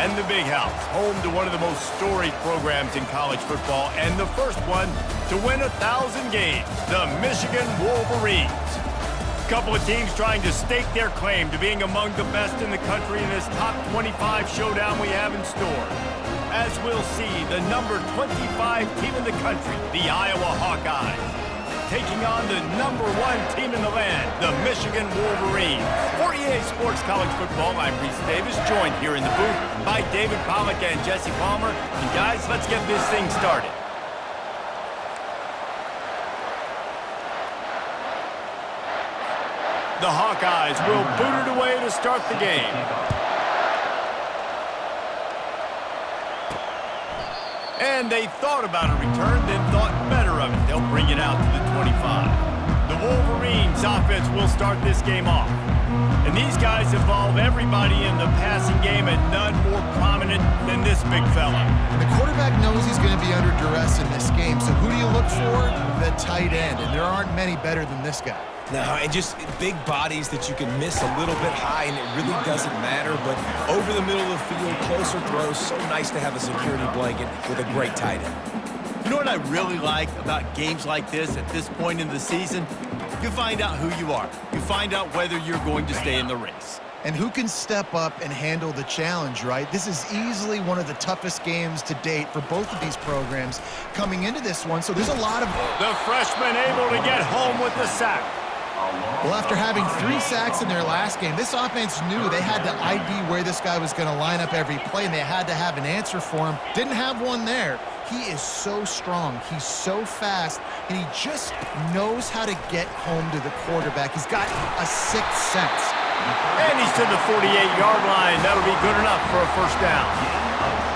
and the Big House, home to one of the most storied programs in college football and the first one to win 1,000 games, the Michigan Wolverines. A couple of teams trying to stake their claim to being among the best in the country in this top 25 showdown we have in store. As we'll see, the number 25 team in the country, the Iowa Hawkeyes, taking on the number 1 team in the land, the Michigan Wolverines. For EA Sports College Football, I'm Reese Davis, joined here in the booth by David Pollack and Jesse Palmer. And guys, let's get this thing started. The Hawkeyes will boot it away to start the game. And they thought about a return, then thought better of it. They'll bring it out to the 25. The Wolverines offense will start this game off. And these guys involve everybody in the passing game, and none more prominent than this big fella. And the quarterback knows he's going to be under duress in this game. So who do you look for? The tight end. And there aren't many better than this guy. No, and just big bodies that you can miss a little bit high, and it really doesn't matter. But over the middle of the field, closer throws, so nice to have a security blanket with a great tight end. You know what I really like about games like this at this point in the season? You find out who you are. You find out whether you're going to stay in the race. And who can step up and handle the challenge, right? This is easily one of the toughest games to date for both of these programs coming into this one. So there's a lot of... The freshman able to get home with the sack. Well, after having 3 sacks in their last game, this offense knew they had to ID where this guy was going to line up every play, and they had to have an answer for him. Didn't have one there. He is so strong. He's so fast, and he just knows how to get home to the quarterback. He's got a sixth sense. And he's to the 48-yard line. That'll be good enough for a first down.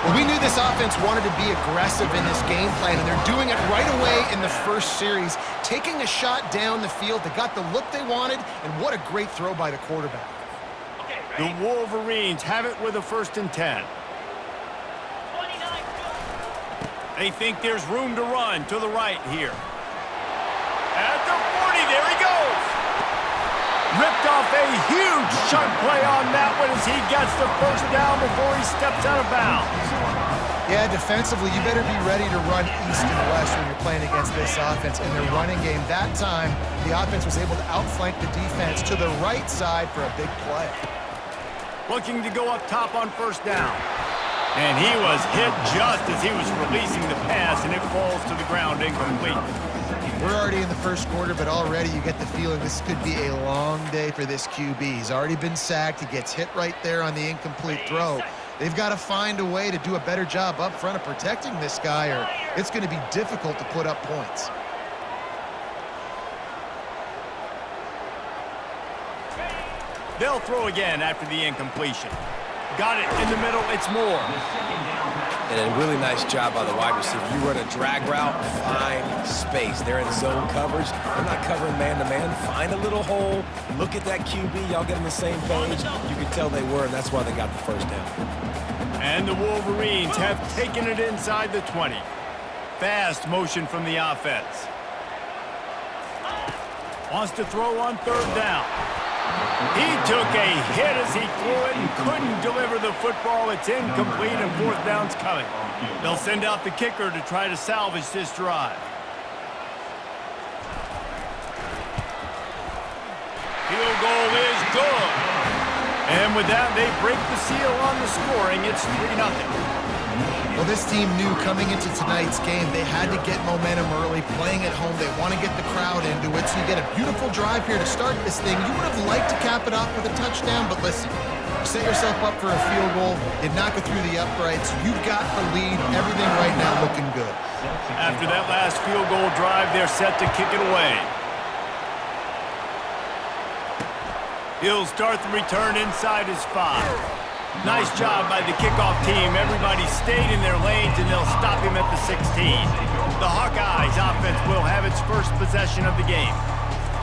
Well, we knew this offense wanted to be aggressive in this game plan, and they're doing it right away in the first series, taking a shot down the field. They got the look they wanted, and what a great throw by the quarterback. The Wolverines have it with a 1st and 10. They think there's room to run to the right here. At the 40, there he goes. Ripped off a huge chunk play on that one as he gets the first down before he steps out of bounds. Yeah, defensively, you better be ready to run east and west when you're playing against this offense. In their running game that time, the offense was able to outflank the defense to the right side for a big play. Looking to go up top on 1st down. And he was hit just as he was releasing the pass, and it falls to the ground incomplete. We're already in the first quarter, but already you get the feeling this could be a long day for this QB. He's already been sacked. He gets hit right there on the incomplete throw. They've got to find a way to do a better job up front of protecting this guy, or it's going to be difficult to put up points. They'll throw again after the incompletion. Got it in the middle. It's Moore. And a really nice job by the wide receiver. You run a drag route, find space. They're in zone coverage. They're not covering man-to-man. Find a little hole. Look at that QB. Y'all get on the same page. You can tell they were, and that's why they got the first down. And the Wolverines have taken it inside the 20. Fast motion from the offense. Wants to throw on 3rd down. He took a hit as he threw it and couldn't deliver the football. It's incomplete, and 4th down's coming. They'll send out the kicker to try to salvage this drive. Field goal is good. And with that, they break the seal on the scoring. It's 3-0. Well, this team knew coming into tonight's game they had to get momentum early, playing at home. They want to get the crowd into it, so you get a beautiful drive here to start this thing. You would have liked to cap it off with a touchdown, but listen, you set yourself up for a field goal, you knock it through the uprights, you've got the lead, everything right now looking good. After that last field goal drive, they're set to kick it away. He'll start the return inside his 5. Nice job by the kickoff team. Everybody stayed in their lanes, and they'll stop him at the 16. The Hawkeyes offense will have its first possession of the game.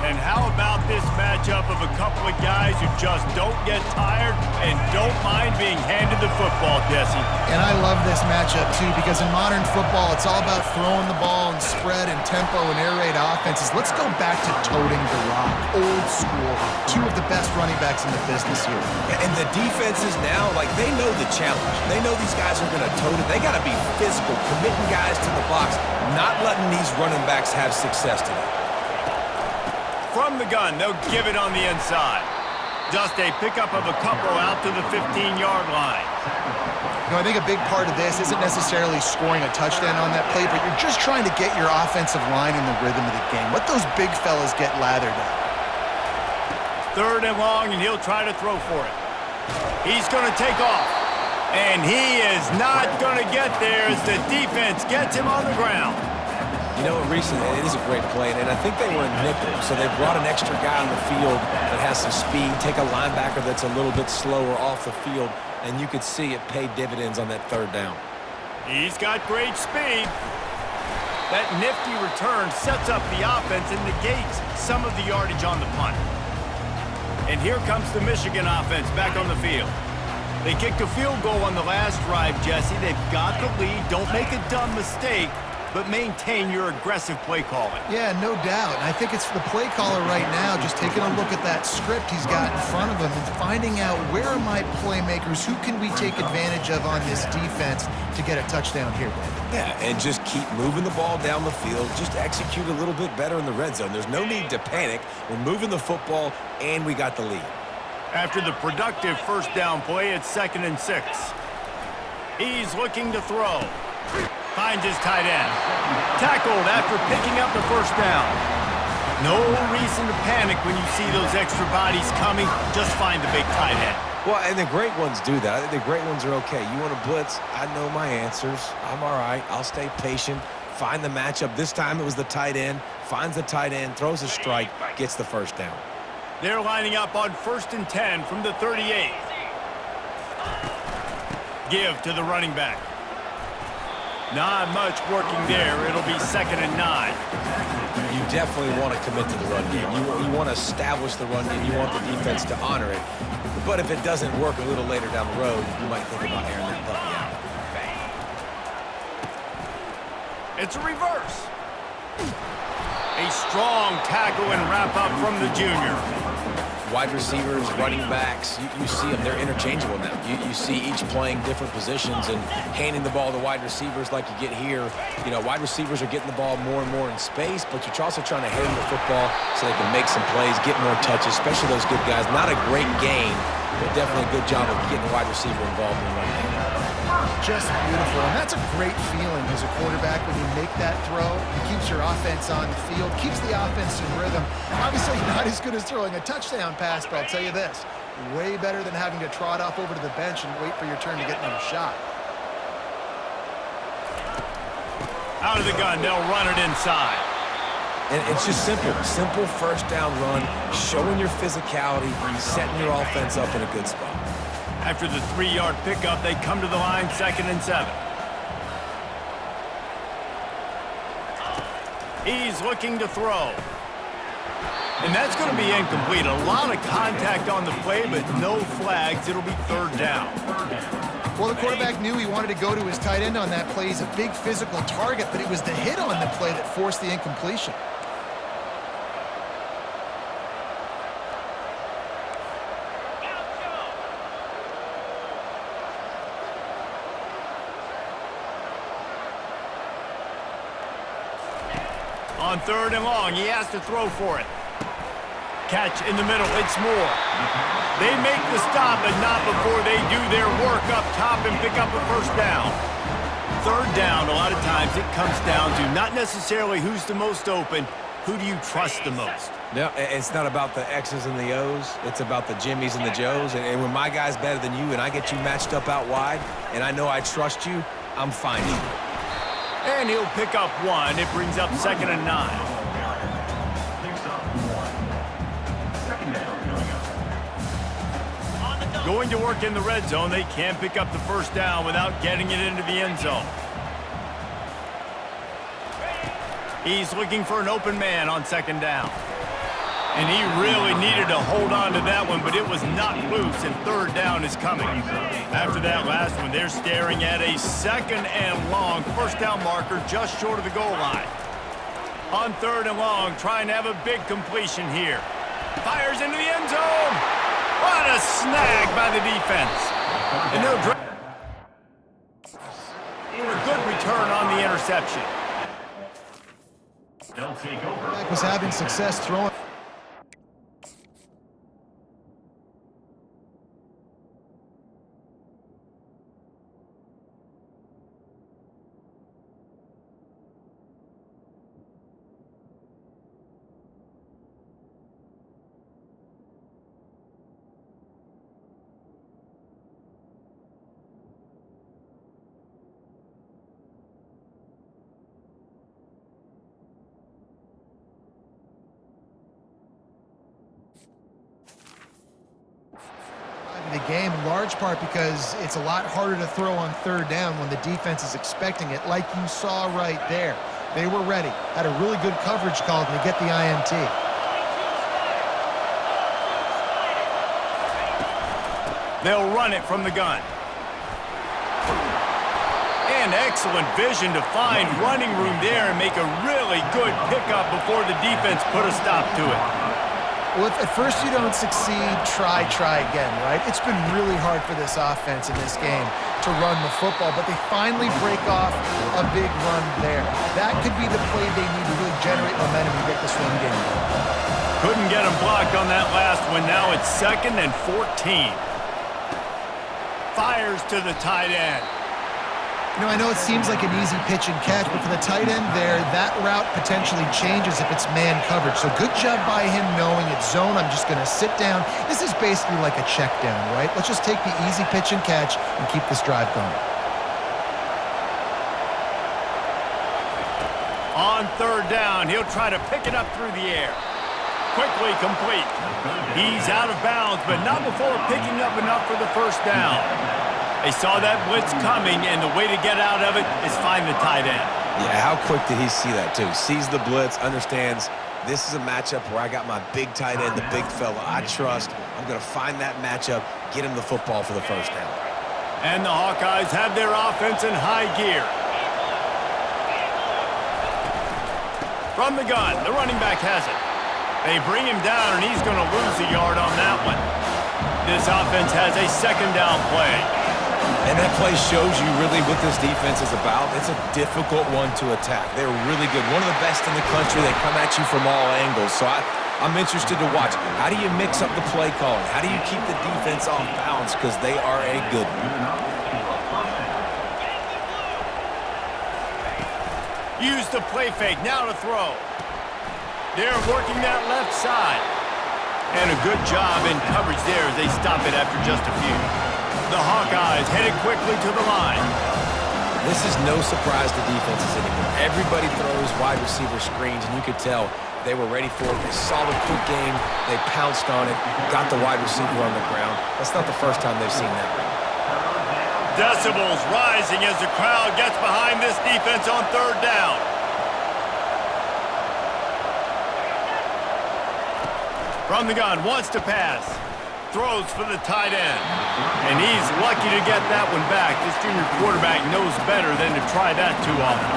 And how about this matchup of a couple of guys who just don't get tired and don't mind being handed the football, Jesse? And I love this matchup, too, because in modern football, it's all about throwing the ball and spread and tempo and air raid offenses. Let's go back to toting the rock. Old school. Two of the best running backs in the business here. And the defenses now, like, they know the challenge. They know these guys are going to tote it. They got to be physical, committing guys to the box, not letting these running backs have success today. From the gun, they'll give it on the inside. Just a pickup of a couple out to the 15-yard line. You know, I think a big part of this isn't necessarily scoring a touchdown on that play, but you're just trying to get your offensive line in the rhythm of the game. Let those big fellas get lathered up. 3rd and long, and he'll try to throw for it. He's going to take off. And he is not going to get there as the defense gets him on the ground. You know, recently, it is a great play, and I think they were in nickel, so they brought an extra guy on the field that has some speed, take a linebacker that's a little bit slower off the field, and you could see it pay dividends on that 3rd down. He's got great speed. That nifty return sets up the offense and negates some of the yardage on the punt. And here comes the Michigan offense back on the field. They kicked a field goal on the last drive, Jesse. They've got the lead. Don't make a dumb mistake, but maintain your aggressive play calling. Yeah, no doubt. And I think it's the play caller right now just taking a look at that script he's got in front of him and finding out where are my playmakers, who can we take advantage of on this defense to get a touchdown here, Dan? Yeah, and just keep moving the ball down the field. Just execute a little bit better in the red zone. There's no need to panic. We're moving the football, and we got the lead. After the productive 1st down play, it's 2nd and 6. He's looking to throw. Finds his tight end. Tackled after picking up the 1st down. No reason to panic when you see those extra bodies coming. Just find the big tight end. Well, and the great ones do that. I think the great ones are okay. You want to blitz? I know my answers. I'm all right. I'll stay patient. Find the matchup. This time it was the tight end. Finds the tight end, throws a strike, gets the 1st down. They're lining up on 1st and 10 from the 38. Give to the running back. Not much working there. It'll be 2nd and 9. You definitely want to commit to the run game. You want to establish the run game. You want the defense to honor it. But if it doesn't work a little later down the road, you might think about airing that puppy out. It's a reverse. A strong tackle and wrap up from the junior. Wide receivers, running backs, you see them. They're interchangeable now. You see each playing different positions and handing the ball to wide receivers like you get here. You know, wide receivers are getting the ball more and more in space, but you're also trying to hand them the football so they can make some plays, get more touches, especially those good guys. Not a great game, but definitely a good job of getting the wide receiver involved in the run game. Just beautiful. And that's a great feeling as a quarterback when you make that throw. It keeps your offense on the field, keeps the offense in rhythm. Obviously not as good as throwing a touchdown pass, but I'll tell you this, way better than having to trot off over to the bench and wait for your turn to get another shot. Out of the gun, they'll run it inside. And it's just simple 1st down run, showing your physicality, setting your offense up in a good spot. After the 3-yard pickup, they come to the line 2nd and 7. He's looking to throw. And that's going to be incomplete. A lot of contact on the play, but no flags. It'll be 3rd down. Well, the quarterback knew he wanted to go to his tight end on that play. He's a big physical target, but it was the hit on the play that forced the incompletion. On 3rd and long, he has to throw for it. Catch in the middle, it's Moore. They make the stop, but not before they do their work up top and pick up a 1st down. 3rd down, a lot of times it comes down to not necessarily who's the most open, who do you trust the most? No, it's not about the X's and the O's. It's about the Jimmys and the Joes. And when my guy's better than you and I get you matched up out wide and I know I trust you, I'm finding you. And he'll pick up 1. It brings up 2nd and 9. Going to work in the red zone. They can't pick up the 1st down without getting it into the end zone. He's looking for an open man on 2nd down. And he really needed to hold on to that one, but it was not loose, and third down is coming. After that last one, they're staring at a 2nd and long. First down marker just short of the goal line. On 3rd and long, trying to have a big completion here. Fires into the end zone. What a snag by the defense. And they'll a good return on the interception. Was having success throwing. The game in large part because it's a lot harder to throw on 3rd down when the defense is expecting it, like you saw right there. They were ready, had a really good coverage call to get the INT. They'll run it from the gun. And excellent vision to find running room there and make a really good pickup before the defense put a stop to it. Well, if at first you don't succeed, try again, right? It's been really hard for this offense in this game to run the football, but they finally break off a big run there. That could be the play they need to really generate momentum and get this run game going. Couldn't get him blocked on that last one. Now it's 2nd and 14. Fires to the tight end. You know, I know it seems like an easy pitch and catch, but for the tight end there, that route potentially changes if it's man coverage. So good job by him knowing it's zone. I'm just going to sit down. This is basically like a check down, right? Let's just take the easy pitch and catch and keep this drive going. On 3rd down, he'll try to pick it up through the air. Quickly complete. He's out of bounds, but not before picking up enough for the first down. They saw that blitz coming, and the way to get out of it is find the tight end. Yeah, how quick did he see that, too? Sees the blitz, understands this is a matchup where I got my big tight end, the big fella I trust. I'm going to find that matchup, get him the football for the first down. And the Hawkeyes have their offense in high gear. From the gun, the running back has it. They bring him down, and he's going to lose a yard on that one. This offense has a 2nd down play. And that play shows you really what this defense is about. It's a difficult one to attack. They're really good. One of the best in the country. They come at you from all angles. So I'm interested to watch. How do you mix up the play calling? How do you keep the defense off balance? Because they are a good one. Use the play fake. Now to throw. They're working that left side. And a good job in coverage there as they stop it after just a few. The Hawkeyes headed quickly to the line. This is no surprise to defenses anymore. Everybody throws wide receiver screens, and you could tell they were ready for it. They saw the quick game. They pounced on it, got the wide receiver on the ground. That's not the first time they've seen that. Decibels rising as the crowd gets behind this defense on 3rd down. From the gun, wants to pass. Throws for the tight end. And he's lucky to get that one back. This junior quarterback knows better than to try that too often.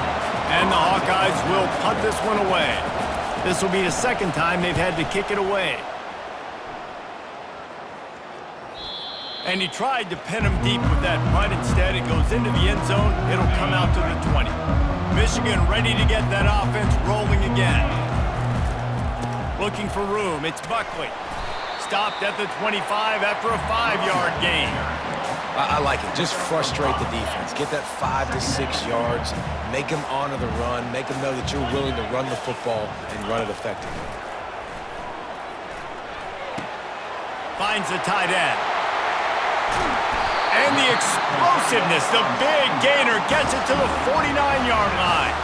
And the Hawkeyes will punt this one away. This will be the 2nd time they've had to kick it away. And he tried to pin him deep with that punt. Instead, it goes into the end zone. It'll come out to the 20. Michigan ready to get that offense rolling again. Looking for room. It's Buckley. Stopped at the 25 after a 5-yard gain. I like it. Just frustrate the defense. Get that 5 to 6 yards. Make them honor the run. Make them know that you're willing to run the football and run it effectively. Finds the tight end. And the explosiveness, the big gainer gets it to the 49-yard line.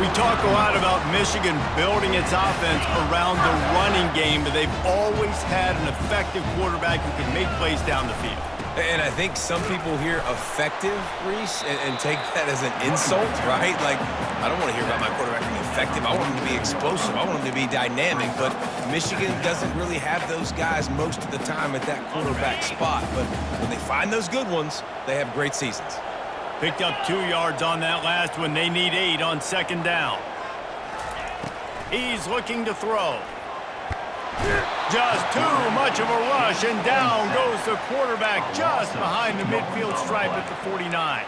We talk a lot about Michigan building its offense around the running game, but they've always had an effective quarterback who can make plays down the field. And I think some people hear effective, Reese, and take that as an insult, right? Like, I don't want to hear about my quarterback being effective. I want him to be explosive. I want him to be dynamic. But Michigan doesn't really have those guys most of the time at that quarterback spot. But when they find those good ones, they have great seasons. Picked up 2 yards on that last one. They need 8 on second down. He's looking to throw. Just too much of a rush, and down goes the quarterback just behind the midfield stripe at the 49.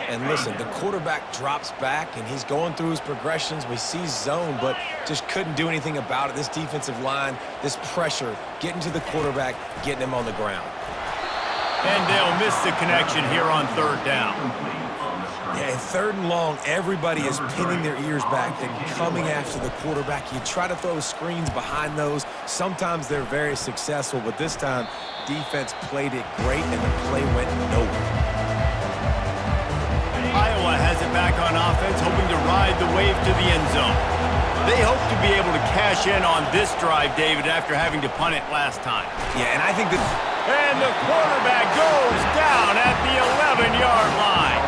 And listen, the quarterback drops back, and he's going through his progressions. We see zone, but just couldn't do anything about it. This defensive line, this pressure, getting to the quarterback, getting him on the ground. And they'll miss the connection here on third down. Yeah, in third and long, everybody is pinning their ears back and coming after the quarterback. You try to throw screens behind those. Sometimes they're very successful, but this time, defense played it great, and the play went nowhere. Iowa has it back on offense, hoping to ride the wave to the end zone. They hope to be able to cash in on this drive, David, after having to punt it last time. Yeah, and I think that... And the quarterback goes down at the 11-yard line.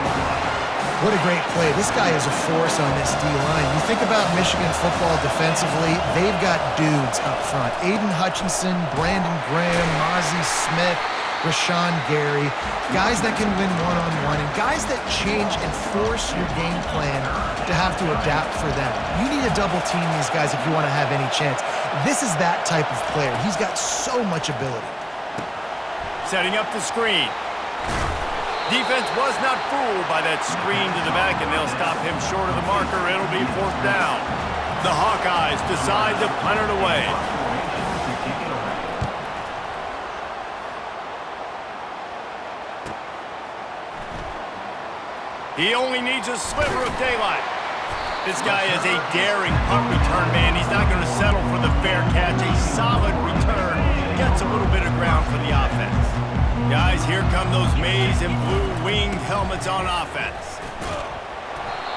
What a great play. This guy is a force on this D-line. You think about Michigan football defensively, they've got dudes up front. Aiden Hutchinson, Brandon Graham, Mozzie Smith, Rashawn Gary, guys that can win one-on-one, and guys that change and force your game plan to have to adapt for them. You need to double-team these guys if you want to have any chance. This is that type of player. He's got so much ability. Setting up the screen. Defense was not fooled by that screen to the back, and they'll stop him short of the marker. It'll be fourth down. The Hawkeyes decide to punt it away. He only needs a sliver of daylight. This guy is a daring punt return man. He's not going to settle for the fair catch. A solid return. Gets a little bit of ground for the offense. Guys, here come those maize and blue winged helmets on offense.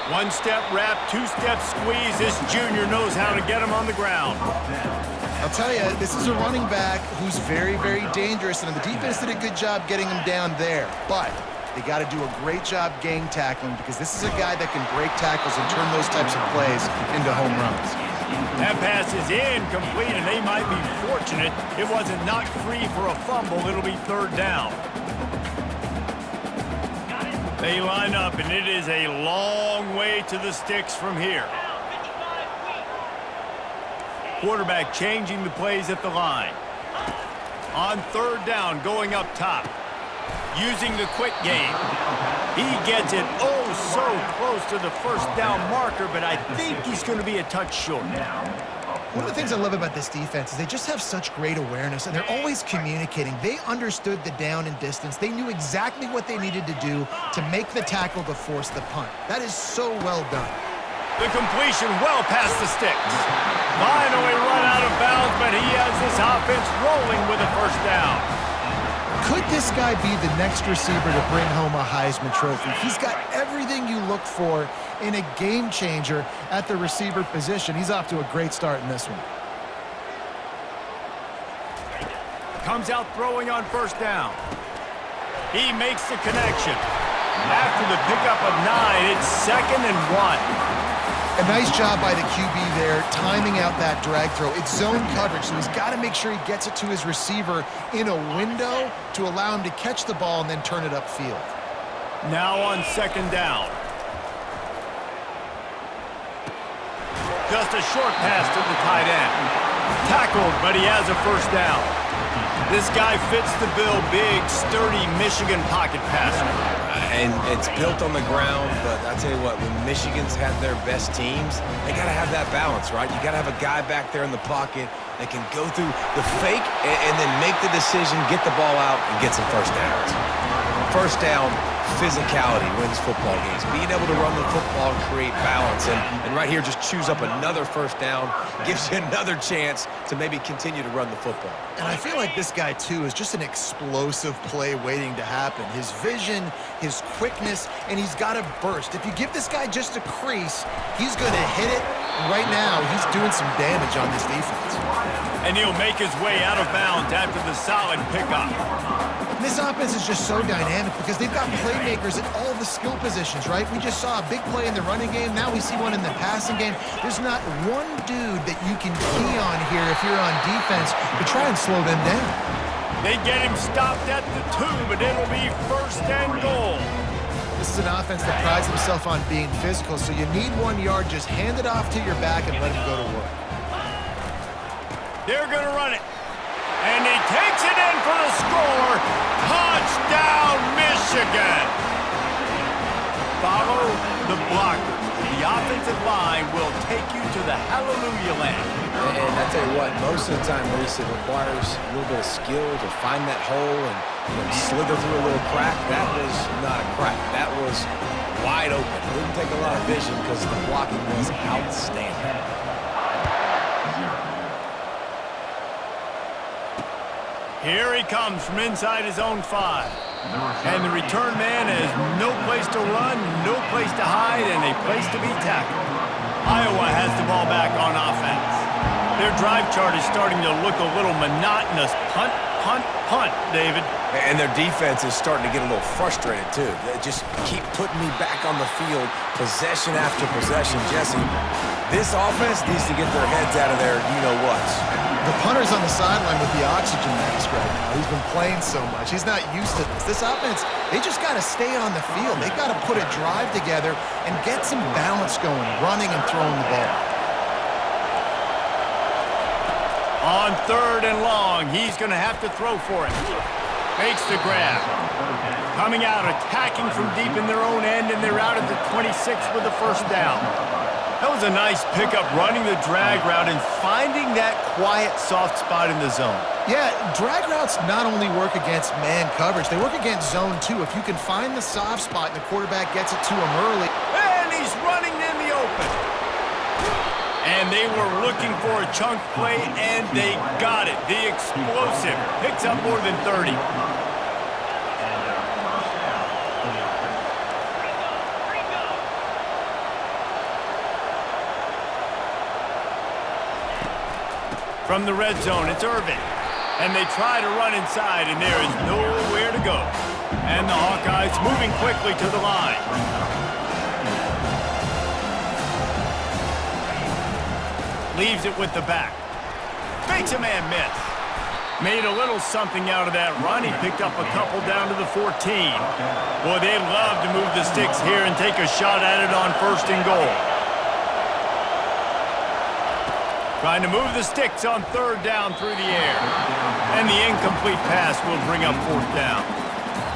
One-step wrap, two-step squeeze. This junior knows how to get him on the ground. I'll tell you, this is a running back who's very, very dangerous, and the defense did a good job getting him down there. But they got to do a great job gang tackling, because this is a guy that can break tackles and turn those types of plays into home runs. That pass is incomplete, and they might be fortunate it wasn't knocked free for a fumble. It'll be third down. They line up, and it is a long way to the sticks from here. Quarterback changing the plays at the line. On third down, going up top. Using the quick game. He gets it so close to the first down marker, but I think he's going to be a touch short. One of the things I love about this defense is they just have such great awareness, and they're always communicating. They understood the down and distance. They knew exactly what they needed to do to make the tackle to force the punt. That is so well done. The completion well past the sticks. Finally run out of bounds, but he has this offense rolling with a first down. Could this guy be the next receiver to bring home a Heisman Trophy? He's got everything you look for in a game changer at the receiver position. He's off to a great start in this one. Comes out throwing on first down. He makes the connection. After the pickup of 9, it's 2nd and 1. A nice job by the QB there, timing out that drag throw. It's zone coverage, so he's got to make sure he gets it to his receiver in a window to allow him to catch the ball and then turn it upfield. Now on second down. Just a short pass to the tight end. Tackled, but he has a first down. This guy fits the bill, big, sturdy Michigan pocket passer. And it's built on the ground, but I tell you what, when Michigan's had their best teams, they got to have that balance, right? You got to have a guy back there in the pocket that can go through the fake and then make the decision, get the ball out, and get some first downs. First down, physicality wins football games. Being able to run the football and create balance. And right here, just choose up another first down, gives you another chance to maybe continue to run the football. And I feel like this guy, too, is just an explosive play waiting to happen. His vision, his quickness, and he's got a burst. If you give this guy just a crease, he's going to hit it. And right now, he's doing some damage on this defense. And he'll make his way out of bounds after the solid pickup. This offense is just so dynamic because they've got playmakers at all the skill positions, right? We just saw a big play in the running game. Now we see one in the passing game. There's not one dude that you can key on here if you're on defense to try and slow them down. They get him stopped at the 2, but it'll be 1st and goal. This is an offense that prides himself on being physical, so you need 1 yard. Just hand it off to your back and let him go to work. They're going to run it. And he takes it in for the score. Touchdown, Michigan. Follow the blockers. The offensive line will take you to the hallelujah land. And I tell you what, most of the time, Reese, it requires a little bit of skill to find that hole and slither through a little crack. That was not a crack. That was wide open. Didn't take a lot of vision because the blocking was outstanding. Here he comes from inside his own 5. And the return man has no place to run, no place to hide, and a place to be tackled. Iowa has the ball back on offense. Their drive chart is starting to look a little monotonous. Punt, punt, punt, David. And their defense is starting to get a little frustrated, too. They just keep putting me back on the field, possession after possession. Jesse, this offense needs to get their heads out of their you-know-whats. The punter's on the sideline with the oxygen mask right now. He's been playing so much. He's not used to this. This offense, they just got to stay on the field. They've got to put a drive together and get some balance going, running and throwing the ball. On 3rd and long, he's going to have to throw for it. Makes the grab. Coming out, attacking from deep in their own end, and they're out at the 26 with the 1st down. That was a nice pickup, running the drag route and finding that quiet, soft spot in the zone. Yeah, drag routes not only work against man coverage, they work against zone too. If you can find the soft spot and the quarterback gets it to him early. And he's running in the open. And they were looking for a chunk play, and they got it. The explosive picks up more than 30. From the red zone, it's Irvin. And they try to run inside, and there is nowhere to go. And the Hawkeyes moving quickly to the line. Leaves it with the back. Makes a man miss. Made a little something out of that run. He picked up a couple down to the 14. Boy, they'd love to move the sticks here and take a shot at it on 1st and goal. Trying to move the sticks on 3rd down through the air. And the incomplete pass will bring up 4th down.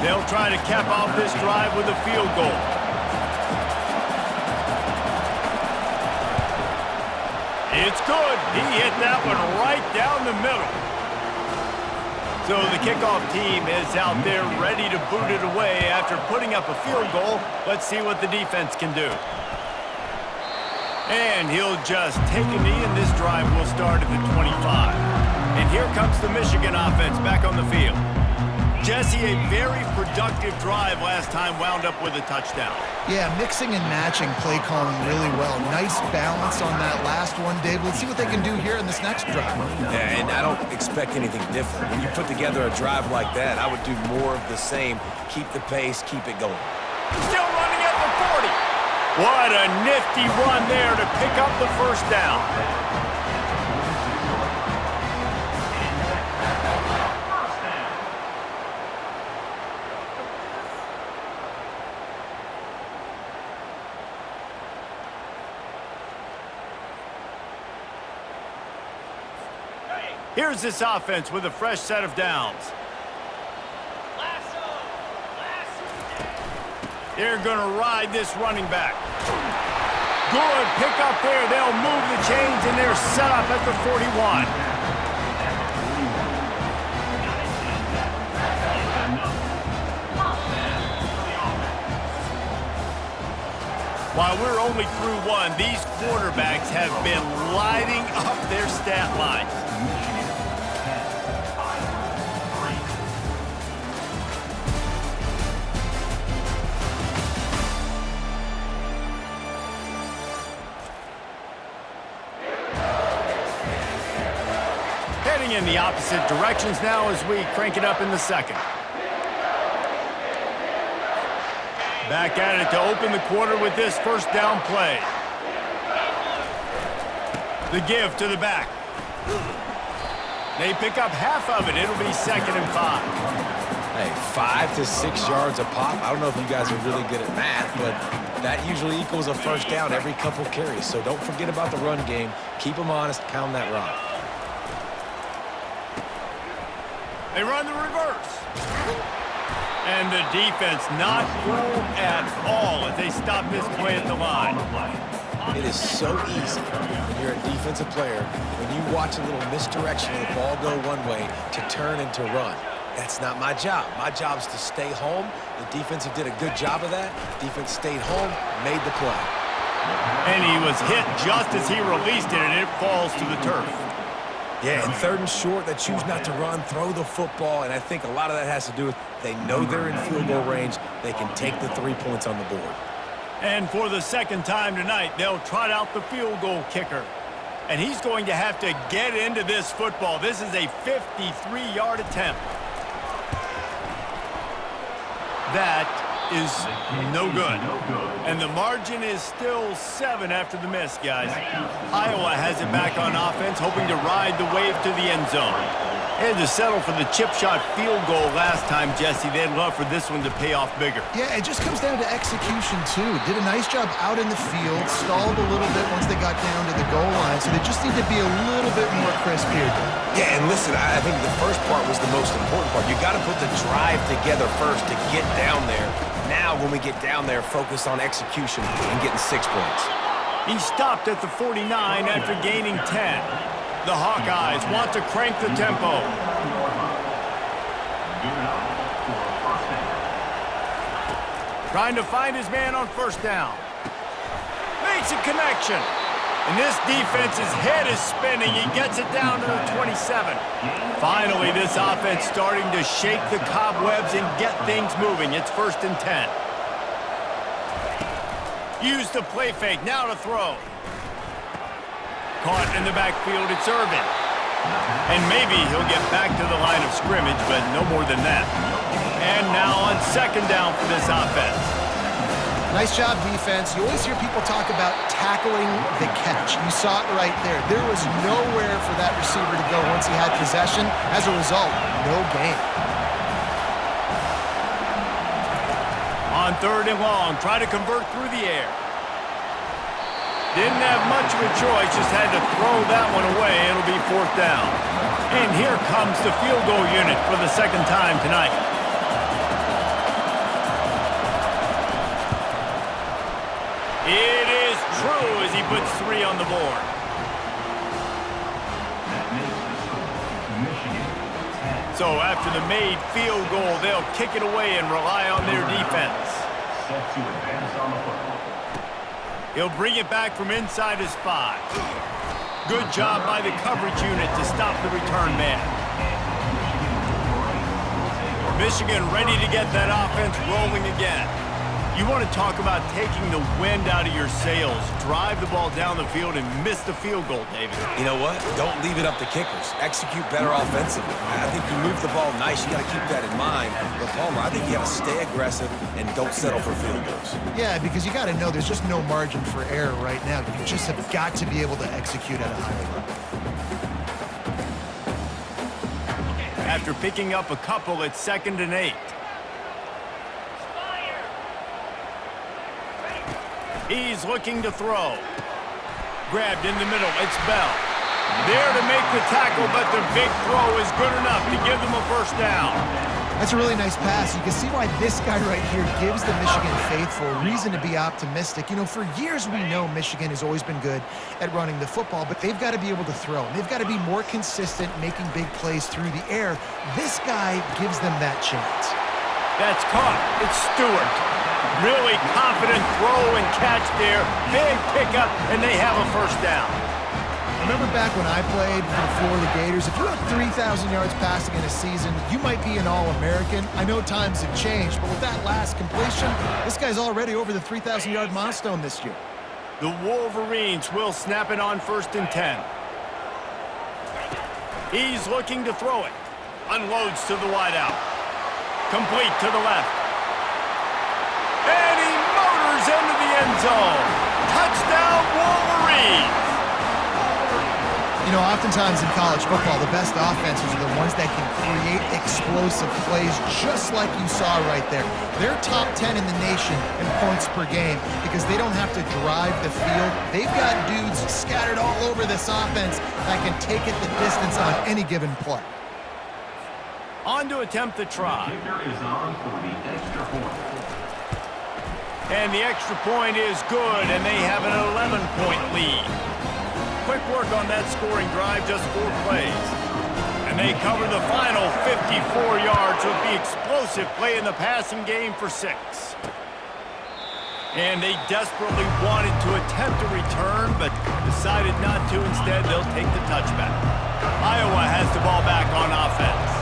They'll try to cap off this drive with a field goal. It's good. He hit that one right down the middle. So the kickoff team is out there ready to boot it away after putting up a field goal. Let's see what the defense can do. And he'll just take a knee, and this drive will start at the 25. And here comes the Michigan offense back on the field. Jesse, a very productive drive last time, wound up with a touchdown. Yeah, mixing and matching play calling really well. Nice balance on that last one, Dave. Let's see what they can do here in this next drive. Yeah, and I don't expect anything different. When you put together a drive like that, I would do more of the same. Keep the pace, keep it going. Still running at the 40. What a nifty run there to pick up the 1st down. Here's this offense with a fresh set of downs. They're going to ride this running back. Good pick up there. They'll move the chains, and they're set up at the 41. While we're only through 1, these quarterbacks have been lighting up their stat lines. In the opposite directions now as we crank it up in the 2nd. Back at it to open the quarter with this first down play. The give to the back. They pick up half of it. It'll be 2nd and 5. Hey, 5 to 6 yards a pop. I don't know if you guys are really good at math, but that usually equals a first down every couple carries. So don't forget about the run game. Keep them honest. Pound that rock. They run the reverse. And the defense not fooled at all as they stop this play at the line. It is so easy when you're a defensive player, when you watch a little misdirection of the ball go one way, to turn and to run. That's not my job. My job is to stay home. The defensive did a good job of that. Defense stayed home, made the play. And he was hit just as he released it, and it falls to the turf. Yeah, and 3rd and short, they choose not to run, throw the football, and I think a lot of that has to do with they know they're in field goal range. They can take the 3 points on the board. And for the 2nd time tonight, they'll trot out the field goal kicker. And he's going to have to get into this football. This is a 53-yard attempt. That is no good. And the margin is still 7 after the miss, guys. Iowa has it back on offense, hoping to ride the wave to the end zone. They had to settle for the chip shot field goal last time, Jesse. They'd love for this one to pay off bigger. Yeah, it just comes down to execution, too. Did a nice job out in the field, stalled a little bit once they got down to the goal line, so they just need to be a little bit more crisp here. Yeah, and listen, I think the first part was the most important part. You got to put the drive together first to get down there. Now, when we get down there, focus on execution and getting 6 points. He stopped at the 49 after gaining 10. The Hawkeyes want to crank the tempo. Trying to find his man on first down. Makes a connection. And this defense's head is spinning. He gets it down to the 27. Finally, this offense starting to shake the cobwebs and get things moving. It's 1st and 10. Use the play fake. Now to throw. Caught in the backfield, it's Irvin. And maybe he'll get back to the line of scrimmage, but no more than that. And now on 2nd down for this offense. Nice job, defense. You always hear people talk about tackling the catch. You saw it right there. There was nowhere for that receiver to go once he had possession. As a result, no gain. On 3rd and long, try to convert through the air. Didn't have much of a choice, just had to throw that one away. It'll be 4th down. And here comes the field goal unit for the 2nd time tonight. It is true as he puts 3 on the board. So after the made field goal, they'll kick it away and rely on their defense. Set to advance on the football. He'll bring it back from inside his 5. Good job by the coverage unit to stop the return man. Michigan ready to get that offense rolling again. You want to talk about taking the wind out of your sails. Drive the ball down the field and miss the field goal, David. You know what? Don't leave it up to kickers. Execute better offensively. I think you move the ball nice. You got to keep that in mind. But Palmer, I think you got to stay aggressive and don't settle for field goals. Yeah, because you got to know there's just no margin for error right now. You just have got to be able to execute at a higher level. After picking up a couple, it's 2nd and 8. He's looking to throw. Grabbed in the middle. It's Bell. There to make the tackle, but the big throw is good enough to give them a 1st down. That's a really nice pass. You can see why this guy right here gives the Michigan faithful reason to be optimistic. You know, for years we know Michigan has always been good at running the football, but they've got to be able to throw. They've got to be more consistent making big plays through the air. This guy gives them that chance. That's caught. It's Stewart. Really confident throw and catch there. Big pickup, and they have a 1st down. Remember back when I played for the Florida Gators, if you had 3,000 yards passing in a season, you might be an All-American. I know times have changed, but with that last completion, this guy's already over the 3,000-yard milestone this year. The Wolverines will snap it on 1st and 10. He's looking to throw it. Unloads to the wideout. Complete to the left. And zone. Touchdown, Wolverines! You know, oftentimes in college football, the best offenses are the ones that can create explosive plays, just like you saw right there. They're top 10 in the nation in points per game because they don't have to drive the field. They've got dudes scattered all over this offense that can take it the distance on any given play. On to attempt the try. And the extra point is good, and they have an 11-point lead. Quick work on that scoring drive, just 4 plays. And they cover the final 54 yards with the explosive play in the passing game for 6. And they desperately wanted to attempt a return, but decided not to. Instead, they'll take the touchback. Iowa has the ball back on offense.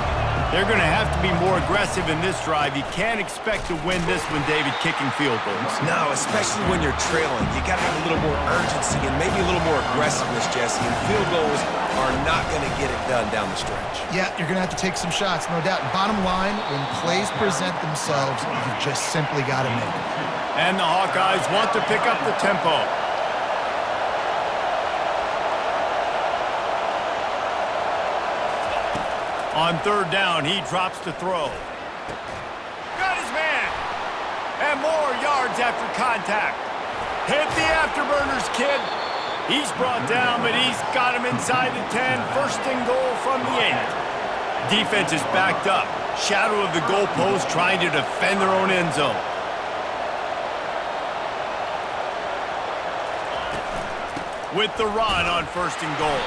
They're going to have to be more aggressive in this drive. You can't expect to win this one, David, kicking field goals. No, especially when you're trailing. You got to have a little more urgency and maybe a little more aggressiveness, Jesse. And field goals are not going to get it done down the stretch. Yeah, you're going to have to take some shots, no doubt. Bottom line, when plays present themselves, you just simply got to make it. And the Hawkeyes want to pick up the tempo. On 3rd down, he drops to throw. Got his man. And more yards after contact. Hit the afterburners, kid. He's brought down, but he's got him inside the 10. 1st and goal from the 8. Defense is backed up. Shadow of the goalpost trying to defend their own end zone. With the run on 1st and goal.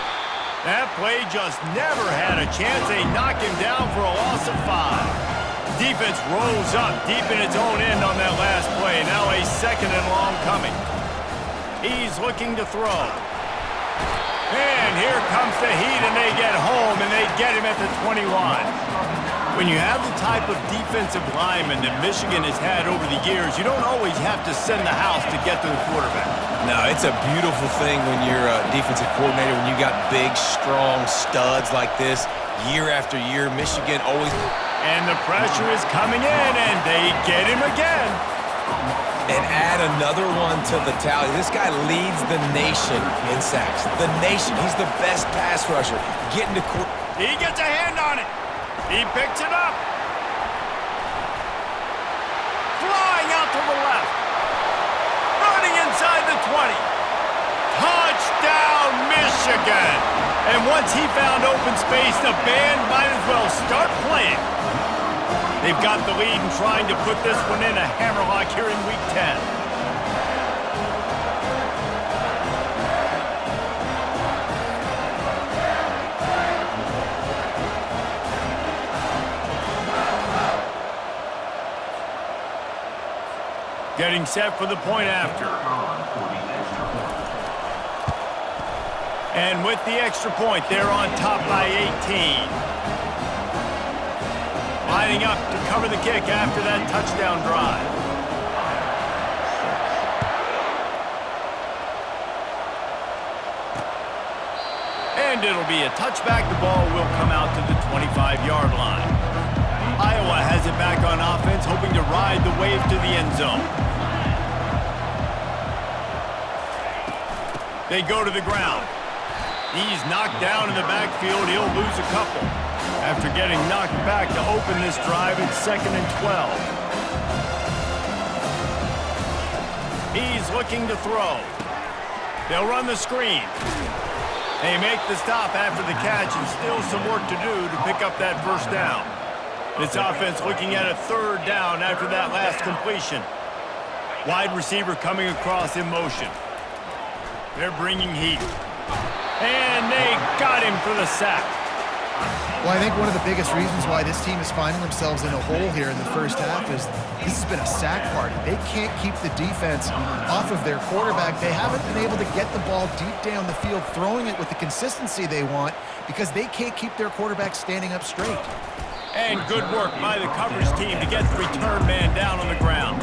That play just never had a chance. They knock him down for a loss of 5. Defense rolls up deep in its own end on that last play. Now a 2nd and long coming. He's looking to throw. And here comes the heat, and they get home, and they get him at the 21. When you have the type of defensive lineman that Michigan has had over the years, you don't always have to send the house to get to the quarterback. No, it's a beautiful thing when you're a defensive coordinator, when you got big, strong studs like this year after year. Michigan always... And the pressure is coming in, and they get him again. And add another one to the tally. This guy leads the nation in sacks. The nation. He's the best pass rusher. Getting to... He gets a hand on it. He picks it up. Flying out to the left. Running inside the 20. Touchdown, Michigan. And once he found open space, the band might as well start playing. They've got the lead and trying to put this one in a hammerlock here in Week 10. Getting set for the point after. And with the extra point, they're on top by 18. Lining up to cover the kick after that touchdown drive. And it'll be a touchback. The ball will come out to the 25-yard line. Iowa has it back on offense, hoping to ride the wave to the end zone. They go to the ground. He's knocked down in the backfield. He'll lose a couple after getting knocked back to open this drive at 2nd and 12. He's looking to throw. They'll run the screen. They make the stop after the catch, and still some work to do to pick up that 1st down. This offense looking at a 3rd down after that last completion. Wide receiver coming across in motion. They're bringing heat. And they got him for the sack. Well, I think one of the biggest reasons why this team is finding themselves in a hole here in the first half is this has been a sack party. They can't keep the defense off of their quarterback. They haven't been able to get the ball deep down the field, throwing it with the consistency they want because they can't keep their quarterback standing up straight. And good work by the coverage team to get the return man down on the ground.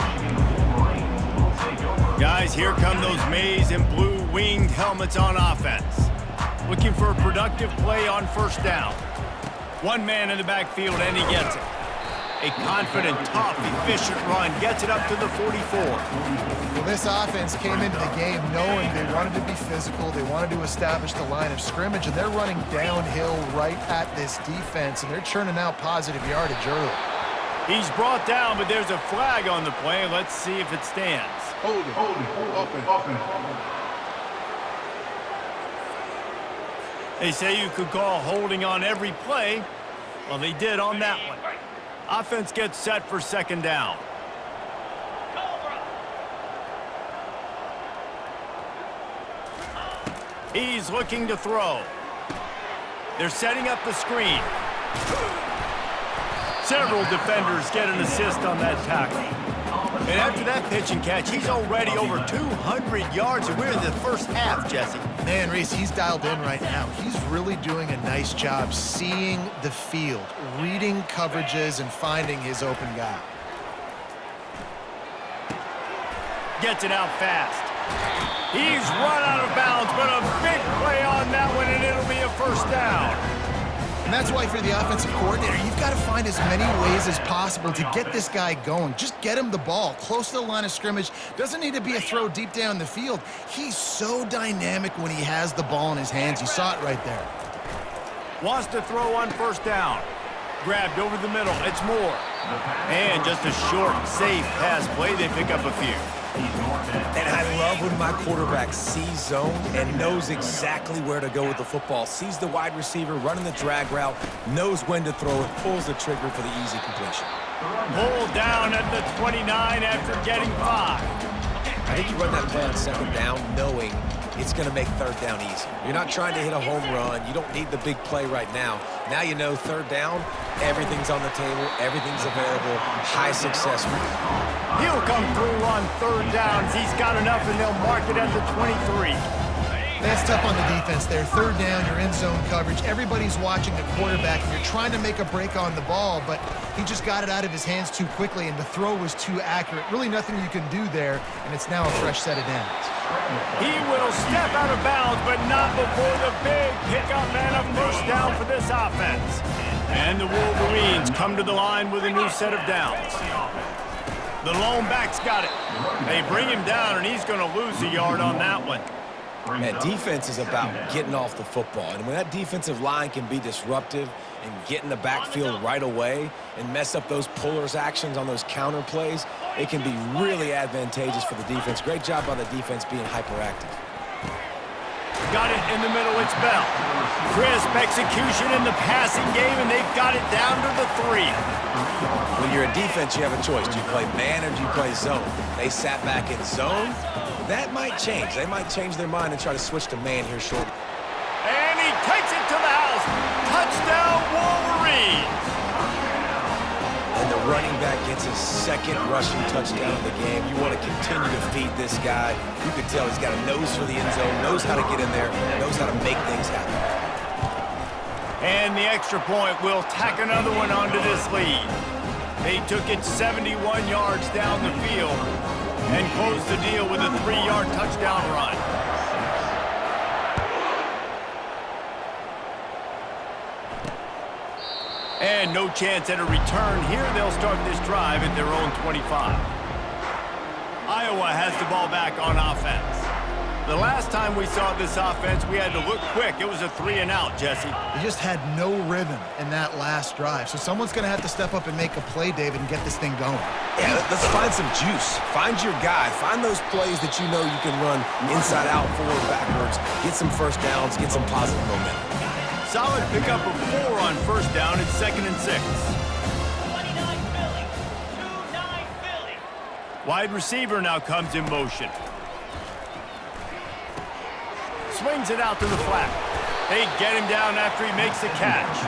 Guys, here come those maize and blue winged helmets on offense. Looking for a productive play on 1st down. One man in the backfield, and he gets it. A confident, tough, efficient run gets it up to the 44. Well, this offense came into the game knowing they wanted to be physical, they wanted to establish the line of scrimmage, and they're running downhill right at this defense, and they're churning out positive yardage early. He's brought down, but there's a flag on the play. Let's see if it stands. Hold it, open. They say you could call holding on every play. Well, they did on that one. Offense gets set for second down. He's looking to throw. They're setting up the screen. Several defenders get an assist on that tackle. And after that pitch and catch, he's already over 200 yards, and we're in the first half, Jesse. Man, Reese, he's dialed in right now. He's really doing a nice job seeing the field, reading coverages, and finding his open guy. Gets it out fast. He's run out of bounds, but a big play on that one, and it'll be a first down. And that's why for the offensive coordinator, you've got to find as many ways as possible to get this guy going. Just get him the ball close to the line of scrimmage. Doesn't need to be a throw deep down the field. He's so dynamic when he has the ball in his hands. You saw it right there. Wants to throw on first down. Grabbed over the middle. It's Moore. And just a short, safe pass play. They pick up a few. And I love when my quarterback sees zone and knows exactly where to go with the football. Sees the wide receiver running the drag route, knows when to throw it, pulls the trigger for the easy completion. Pulled down at the 29 after getting 5. I think you run that play on second down knowing it's going to make third down easy. You're not trying to hit a home run. You don't need the big play right now. Now you know third down, everything's on the table, everything's available, high success rate. He'll come through on third downs. He's got enough, and they'll mark it at the 23. That's tough on the defense there. Third down, you're in zone coverage. Everybody's watching the quarterback, and you're trying to make a break on the ball, but he just got it out of his hands too quickly, and the throw was too accurate. Really nothing you can do there, and it's now a fresh set of downs. He will step out of bounds, but not before the big pickup and a first down for this offense. And the Wolverines come to the line with a new set of downs. The lone back's got it. They bring him down, and he's going to lose a yard on that one. Man, defense is about getting off the football. And when that defensive line can be disruptive and get in the backfield right away and mess up those pullers actions on those counter plays, it can be really advantageous for the defense. Great job by the defense being hyperactive. Got it in the middle, it's Bell. Crisp execution in the passing game, and they've got it down to the 3. When you're a defense, you have a choice. Do you play man or do you play zone? They sat back in zone. That might change. They might change their mind and try to switch to man here shortly. And he takes it to the house. Touchdown, Wolverines. And the running back gets his second rushing touchdown of the game. You want to continue to feed this guy. You can tell he's got a nose for the end zone, knows how to get in there, knows how to make things happen. And the extra point will tack another one onto this lead. They took it 71 yards down the field and closed the deal with a 3-yard touchdown run. And no chance at a return here. They'll start this drive at their own 25. Iowa has the ball back on offense. The last time we saw this offense, we had to look quick. It was a 3-and-out, Jesse. They just had no rhythm in that last drive. So someone's going to have to step up and make a play, David, and get this thing going. Yeah, let's find some juice. Find your guy. Find those plays that you know you can run inside out, forward, backwards. Get some first downs. Get some positive momentum. Solid pickup of 4 on first down. It's 2nd and 6. 29 Philly. 29 Philly. Wide receiver now comes in motion. Swings it out to the flat. They get him down after he makes the catch.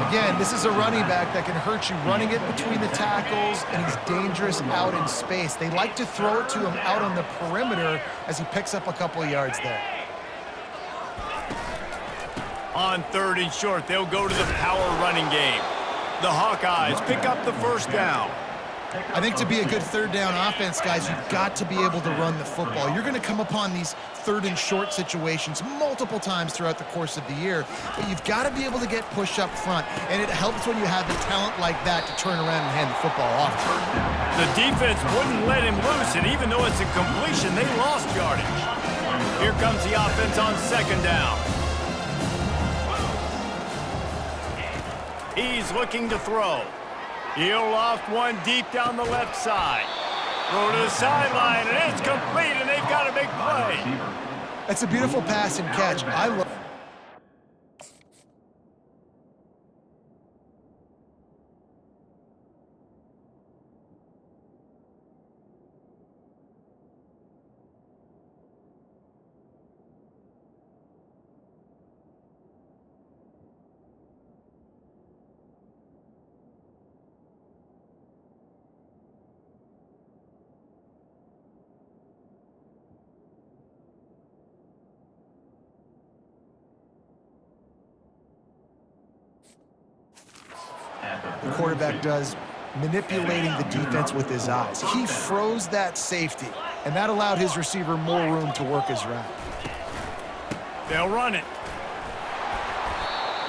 Again, this is a running back that can hurt you running it between the tackles, and he's dangerous out in space. They like to throw it to him out on the perimeter as he picks up a couple of yards there. On 3rd and short, they'll go to the power running game. The Hawkeyes pick up the first down. I think to be a good third down offense, guys, you've got to be able to run the football. You're going to come upon these third and short situations multiple times throughout the course of the year, but you've got to be able to get push up front, and it helps when you have a talent like that to turn around and hand the football off. The defense wouldn't let him loose, and even though it's a completion, they lost yardage. Here comes the offense on second down. He's looking to throw. He'll loft one deep down the left side. Throw to the sideline, and it's complete, and they've got a big play. That's a beautiful pass and catch. I love. The quarterback does, manipulating the defense with his eyes. He froze that safety, and that allowed his receiver more room to work his route. They'll run it.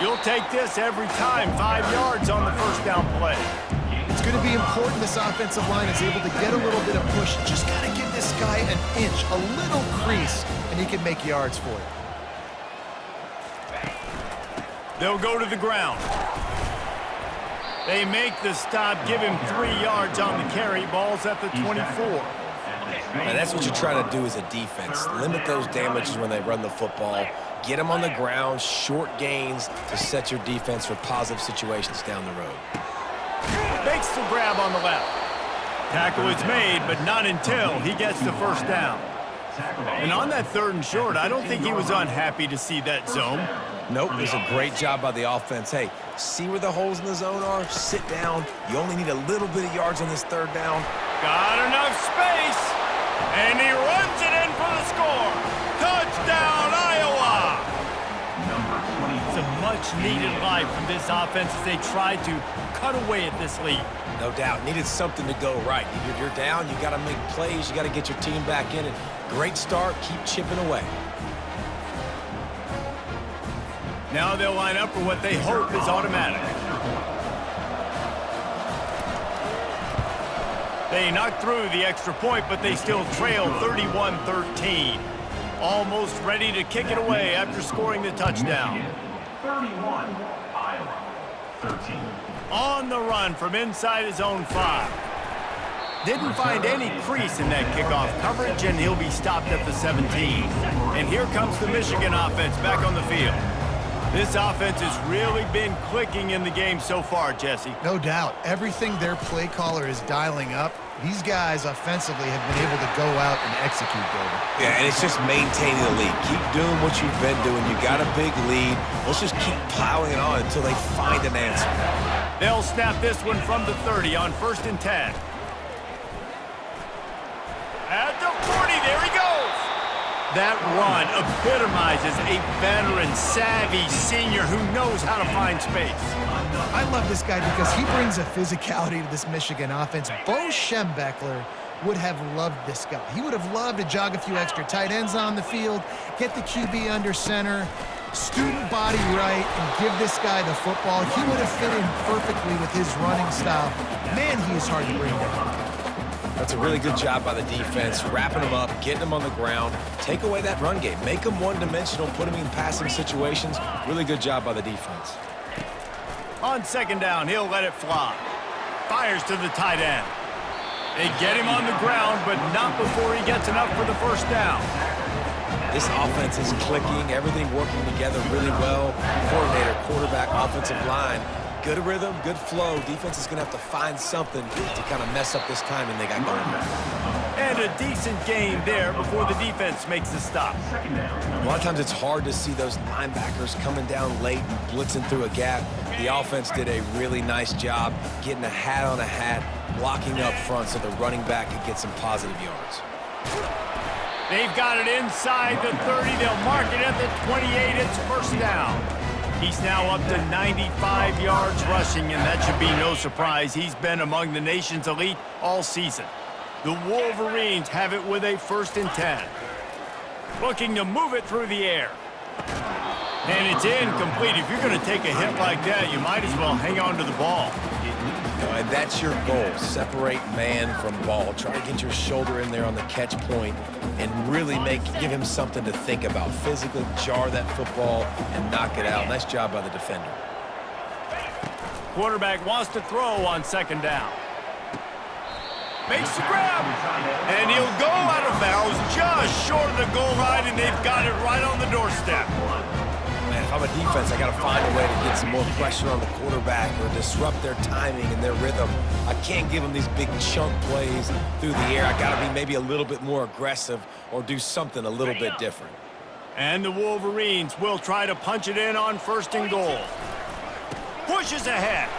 You'll take this every time. 5 yards on the first down play. It's going to be important this offensive line is able to get a little bit of push. Just got to give this guy an inch, a little crease, and he can make yards for you. They'll go to the ground. They make the stop, give him 3 yards on the carry. Ball's at the 24. And that's what you're trying to do as a defense. Limit those damages when they run the football. Get them on the ground, short gains to set your defense for positive situations down the road. Makes the grab on the left. Tackle is made, but not until he gets the first down. And on that third and short, I don't think he was unhappy to see that zone. Nope, it was a great job by the offense. Hey, see where the holes in the zone are? Sit down. You only need a little bit of yards on this third down. Got enough space, and he runs it in for the score. Touchdown, Iowa! It's a much-needed life from this offense as they tried to cut away at this lead. No doubt, needed something to go right. You're down, you got to make plays, you got to get your team back in it. Great start, keep chipping away. Now they'll line up for what they hope is automatic. They knocked through the extra point, but they still trail 31-13. Almost ready to kick it away after scoring the touchdown. 31, Iowa, 13. On the run from inside his own 5. Didn't find any crease in that kickoff coverage, and he'll be stopped at the 17. And here comes the Michigan offense back on the field. This offense has really been clicking in the game so far, Jesse. No doubt. Everything their play caller is dialing up, these guys offensively have been able to go out and execute, David. Yeah, and it's just maintaining the lead. Keep doing what you've been doing. You got a big lead. Let's just keep piling it on until they find an answer. They'll snap this one from the 30 on 1st and 10. At the 40, there he goes. That run epitomizes a veteran, savvy senior who knows how to find space. I love this guy because he brings a physicality to this Michigan offense. Bo Schembechler would have loved this guy. He would have loved to jog a few extra tight ends on the field, get the QB under center, student body right, and give this guy the football. He would have fit in perfectly with his running style. Man, he is hard to bring down. That's a really good job by the defense, wrapping them up, getting them on the ground, take away that run game, make them one-dimensional, put them in passing situations. Really good job by the defense. On 2nd down, he'll let it fly. Fires to the tight end. They get him on the ground, but not before he gets enough for the first down. This offense is clicking, everything working together really well. Coordinator, quarterback, offensive line. Good rhythm, good flow. Defense is going to have to find something to kind of mess up this timing they got going on. And a decent game there before the defense makes the stop. A lot of times it's hard to see those linebackers coming down late and blitzing through a gap. The offense did a really nice job getting a hat on a hat, blocking up front so the running back could get some positive yards. They've got it inside the 30. They'll mark it at the 28. It's 1st down. He's now up to 95 yards rushing, and that should be no surprise. He's been among the nation's elite all season. The Wolverines have it with a 1st and 10. Looking to move it through the air. And it's incomplete. If you're going to take a hit like that, you might as well hang on to the ball. And that's your goal. Separate man from ball. Try to get your shoulder in there on the catch point and really give him something to think about. Physically jar that football and knock it out. Nice job by the defender. Quarterback wants to throw on 2nd down. Makes the grab. And he'll go out of bounds just short of the goal line, and they've got it right on the doorstep. Man, if I'm a defense, I got to find a way to get some more pressure on the quarterback or disrupt their timing and their rhythm. I can't give them these big chunk plays through the air. I got to be maybe a little bit more aggressive or do something a little bit different. And the Wolverines will try to punch it in on 1st and goal. Pushes ahead.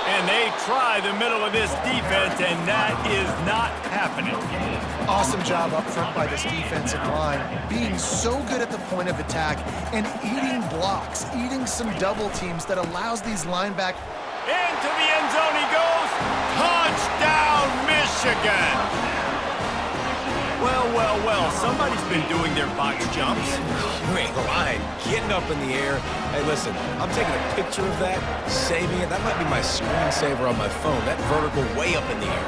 And they try the middle of this defense, and that is not happening. Awesome job up front by this defensive line, being so good at the point of attack and eating blocks, eating some double teams that allows these linebackers. Into the end zone he goes. Touchdown, Michigan! Well, somebody's been doing their box jumps. You ain't lying. Getting up in the air. Hey, listen, I'm taking a picture of that, saving it. That might be my screensaver on my phone. That vertical way up in the air.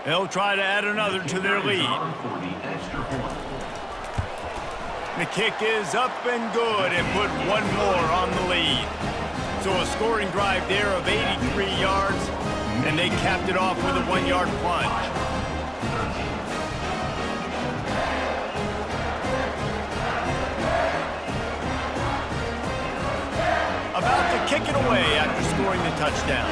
They'll try to add another to their lead. The kick is up and good and put one more on the lead. So a scoring drive there of 83 yards, and they capped it off with a 1-yard plunge. About to kick it away after scoring the touchdown.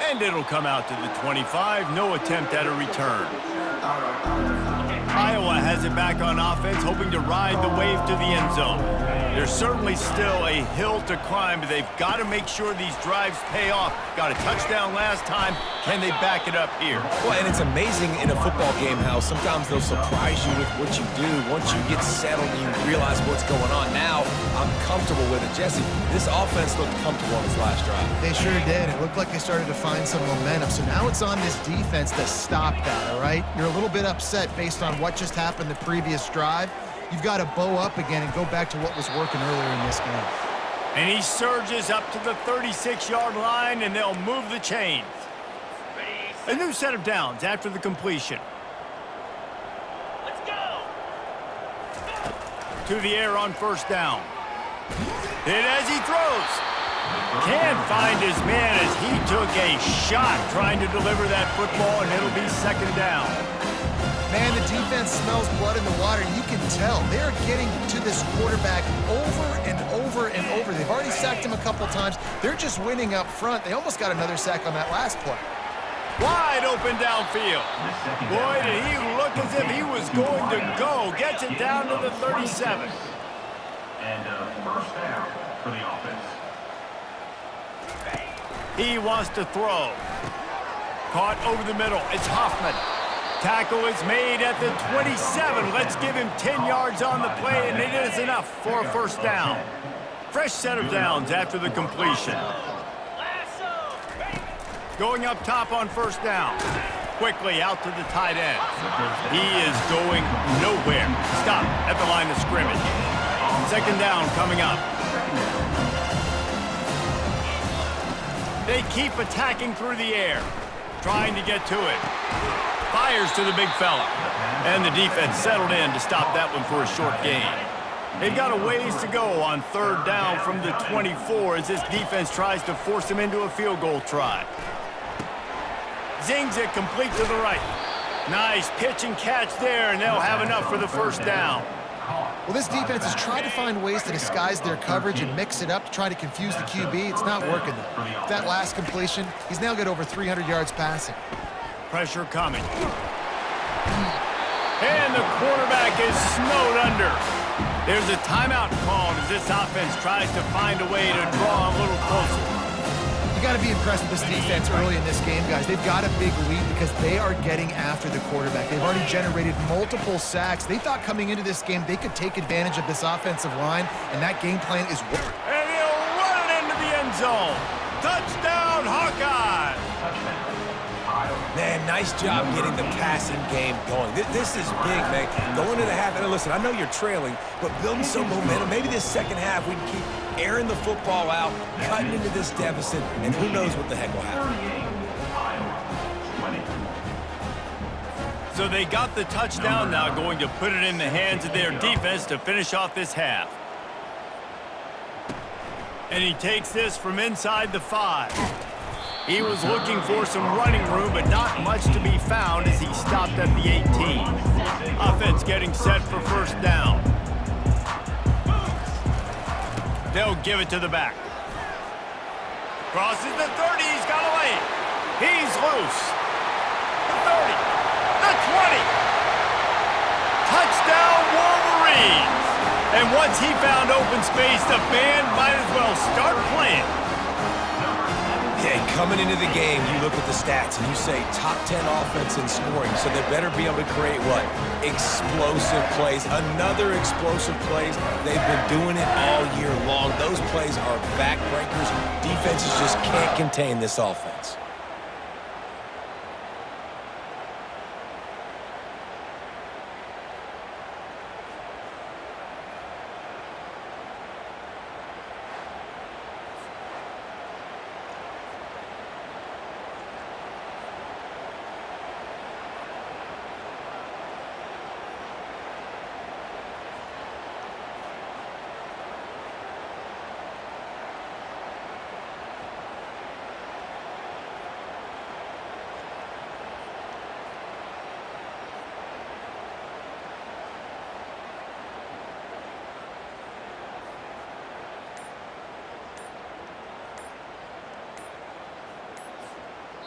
And it'll come out to the 25. No attempt at a return. Iowa has it back on offense, hoping to ride the wave to the end zone. There's certainly still a hill to climb, but they've got to make sure these drives pay off. Got a touchdown last time. Can they back it up here? Well, and it's amazing in a football game how sometimes they'll surprise you with what you do. Once you get settled and you realize what's going on. Now, I'm comfortable with it. Jesse, this offense looked comfortable on this last drive. They sure did. It looked like they started to find some momentum. So now it's on this defense to stop that, all right? You're a little bit upset based on what just happened the previous drive. You've got to bow up again and go back to what was working earlier in this game. And he surges up to the 36-yard line, and they'll move the chains. A new set of downs after the completion. Let's go. To the air on 1st down. Hit as he throws. Can't find his man as he took a shot trying to deliver that football, and it'll be 2nd down. Man, the defense smells blood in the water. You can tell they're getting to this quarterback over and over and over. They've already sacked him a couple times. They're just winning up front. They almost got another sack on that last play. Wide open downfield. Boy, did he look as if he was going to go. Gets it down to the 37. And 1st down for the offense. He wants to throw. Caught over the middle. It's Hoffman. Tackle is made at the 27. Let's give him 10 yards on the play, and it is enough for a 1st down. Fresh set of downs after the completion. Going up top on 1st down. Quickly out to the tight end. He is going nowhere. Stop at the line of scrimmage. 2nd down coming up. They keep attacking through the air, trying to get to it. Fires to the big fella. And the defense settled in to stop that one for a short gain. They've got a ways to go on 3rd down from the 24 as this defense tries to force them into a field goal try. Zings it complete to the right. Nice pitch and catch there, and they'll have enough for the 1st down. Well, this defense has tried to find ways to disguise their coverage and mix it up to try to confuse the QB. It's not working, though. That last completion, he's now got over 300 yards passing. Pressure coming. And the quarterback is snowed under. There's a timeout called as this offense tries to find a way to draw a little closer. You got to be impressed with this defense early in this game, guys. They've got a big lead because they are getting after the quarterback. They've already generated multiple sacks. They thought coming into this game they could take advantage of this offensive line, and that game plan is working. And he'll run it into the end zone. Touchdown, Hawkeyes! Man, nice job getting the passing game going. This is big, man. Going to the half, and listen, I know you're trailing, but building some momentum. Maybe this second half we can keep airing the football out, cutting into this deficit, and who knows what the heck will happen. So they got the touchdown, now going to put it in the hands of their defense to finish off this half. And he takes this from inside the 5. He was looking for some running room, but not much to be found as he stopped at the 18. Offense getting set for first down. They'll give it to the back. Crosses the 30, he's got away. He's loose. The 30, the 20. Touchdown, Wolverines! And once he found open space, the band might as well start playing. Yeah, coming into the game, you look at the stats and you say top 10 offense in scoring, so they better be able to create what? Explosive plays. Another explosive plays. They've been doing it all year long. Those plays are backbreakers. Defenses just can't contain this offense.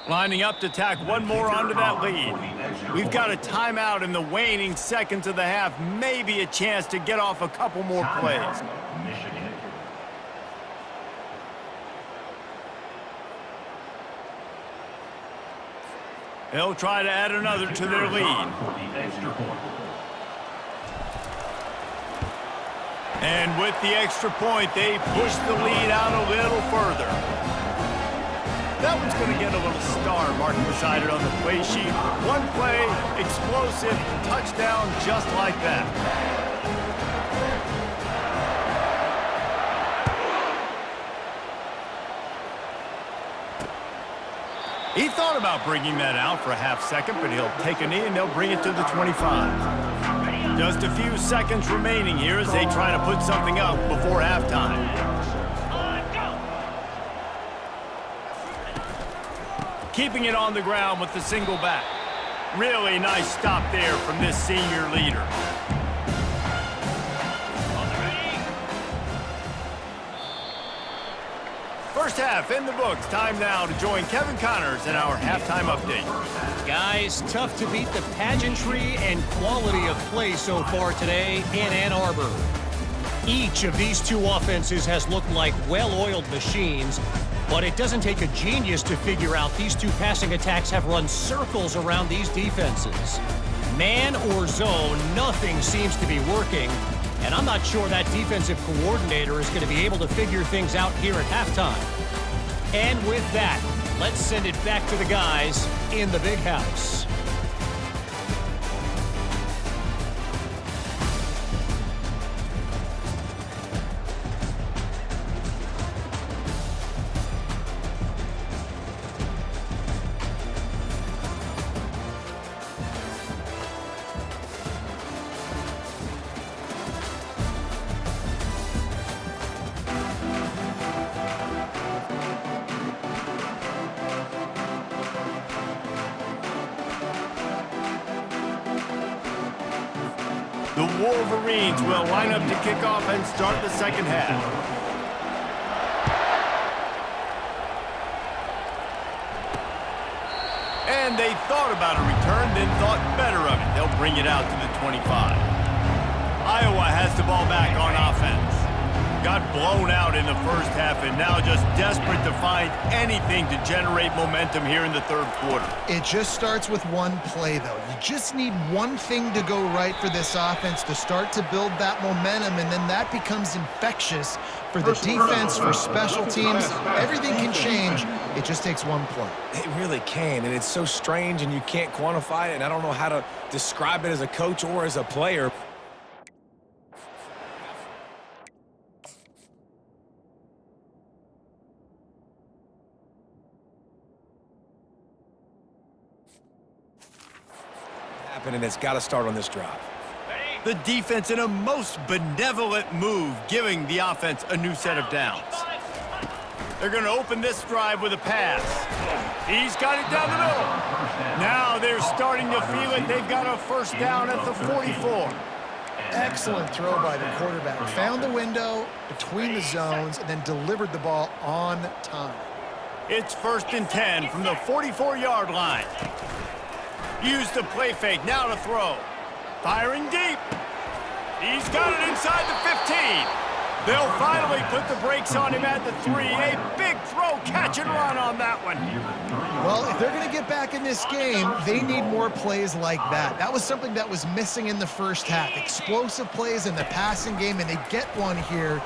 Lining up to tack one more onto that lead. We've got a timeout in the waning seconds of the half. Maybe a chance to get off a couple more plays. They'll try to add another to their lead. And with the extra point, they push the lead out a little further. That one's going to get a little star marked beside it on the play sheet. One play, explosive, touchdown just like that. He thought about bringing that out for a half second, but he'll take a knee and they'll bring it to the 25. Just a few seconds remaining here as they try to put something up before halftime. Keeping it on the ground with the single back. Really nice stop there from this senior leader. First half in the books. Time now to join Kevin Connors in our halftime update. Guys, tough to beat the pageantry and quality of play so far today in Ann Arbor. Each of these two offenses has looked like well-oiled machines, but it doesn't take a genius to figure out these two passing attacks have run circles around these defenses. Man or zone, nothing seems to be working, and I'm not sure that defensive coordinator is going to be able to figure things out here at halftime. And with that, let's send it back to the guys in the big house. The Wolverines will line up to kick off and start the second half. And they thought about a return, then thought better of it. They'll bring it out to the 25. Iowa has the ball back on offense. Got blown out in the first half and now just desperate to find anything to generate momentum here in the third quarter. It just starts with one play, though. You just need one thing to go right for this offense to start to build that momentum, and then that becomes infectious for the defense, for special teams. Everything can change. It just takes one play. It really can, and it's so strange, and you can't quantify it, and I don't know how to describe it as a coach or as a player. And it's got to start on this drive. The defense in a most benevolent move, giving the offense a new set of downs. They're going to open this drive with a pass. He's got it down the middle. Now they're starting to feel it. They've got a first down at the 44. Excellent throw by the quarterback. Found the window between the zones and then delivered the ball on time. It's 1st and 10 from the 44-yard line. Use the play fake, now to throw. Firing deep. He's got it inside the 15. They'll finally put the brakes on him at the 3. A big throw, catch and run on that one. Well, if they're going to get back in this game, they need more plays like that. That was something that was missing in the first half. Explosive plays in the passing game, and they get one here,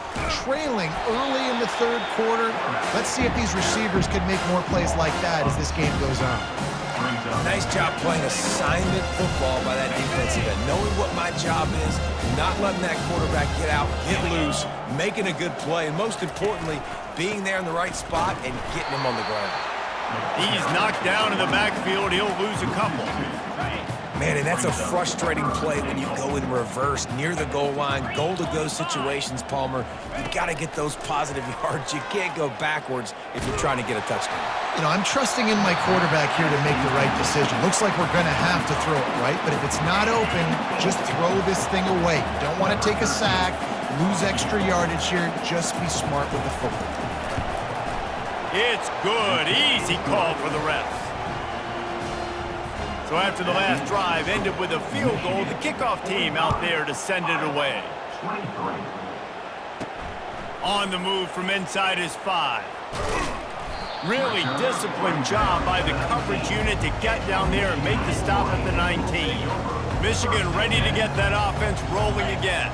trailing early in the third quarter. Let's see if these receivers can make more plays like that as this game goes on. Nice job playing assignment football by that defensive end. Knowing what my job is, not letting that quarterback get out, get loose, making a good play, and most importantly, being there in the right spot and getting him on the ground. He's knocked down in the backfield. He'll lose a couple. Man, and that's a frustrating play when you go in reverse near the goal line, goal-to-go situations, Palmer. You've got to get those positive yards. You can't go backwards if you're trying to get a touchdown. You know, I'm trusting in my quarterback here to make the right decision. Looks like we're going to have to throw it, right? But if it's not open, just throw this thing away. You don't want to take a sack, lose extra yardage here. Just be smart with the football. It's good. Easy call for the refs. So after the last drive ended with a field goal, the kickoff team out there to send it away. On the move from inside his 5. Really disciplined job by the coverage unit to get down there and make the stop at the 19. Michigan ready to get that offense rolling again.